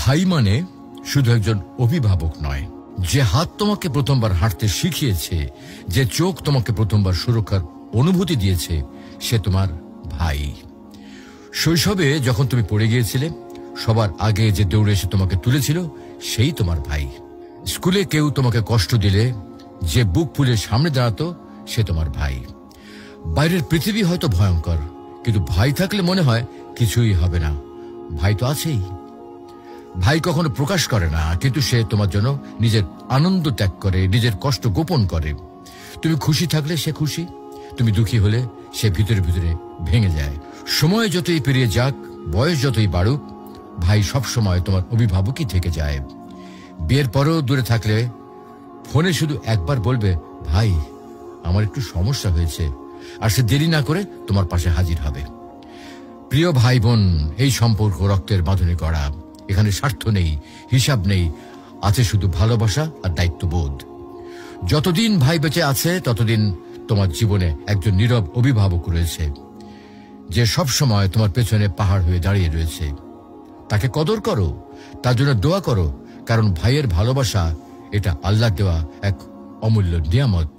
ভাই মানে শুধু একজন অভিভাবক নয়, যে হাত তোমাকে প্রথমবার হাঁটতে শিখিয়েছে, যে চোখ তোমাকে প্রথমবার সুরক্ষার অনুভূতি দিয়েছে, সে তোমার ভাই। শৈশবে যখন তুমি পড়ে গিয়েছিলে, সবার আগে যে দৌড়ে এসে তোমাকে তুলেছিল, সেই তোমার ভাই। স্কুলে কেউ তোমাকে কষ্ট দিলে যে বুক ফুলে সামনে দাঁড়াতো, সে তোমার ভাই। বাইরের পৃথিবী হয়তো ভয়ঙ্কর, কিন্তু ভাই থাকলে মনে হয় কিছুই হবে না। ভাই তো আছেই। ভাই কখনো প্রকাশ করে না, কিন্তু সে তোমার জন্য নিজের আনন্দ ত্যাগ করে, নিজের কষ্ট গোপন করে। তুমি খুশি থাকলে সে খুশি, তুমি দুঃখী হলে সে ভিতরে ভিতরে ভেঙে যায়। সময় যতই পেরিয়ে যাক, বয়স যতই বাড়ুক, ভাই সবসময় তোমার অভিভাবকই থেকে যায়। বিয়ের পরেও দূরে থাকলে ফোনে শুধু একবার বলবে, ভাই আমার একটু সমস্যা হয়েছে, আর সে দেরি না করে তোমার পাশে হাজির হবে। প্রিয় ভাই বোন, এই সম্পর্ক রক্তের বাঁধনে গড়া। এখানে স্বার্থ নেই, হিসাব নেই, আছে শুধু ভালোবাসা আর দায়িত্ববোধ। যতদিন ভাই বেঁচে আছে, ততদিন তোমার জীবনে একজন নীরব অভিভাবক রয়েছে, যে সব সময় তোমার পেছনে পাহাড় হয়ে দাঁড়িয়ে রয়েছে। তাকে কদর করো, তার জন্য দোয়া করো, কারণ ভাইয়ের ভালোবাসা এটা আল্লাহ দেওয়া এক অমূল্য নিয়ামত।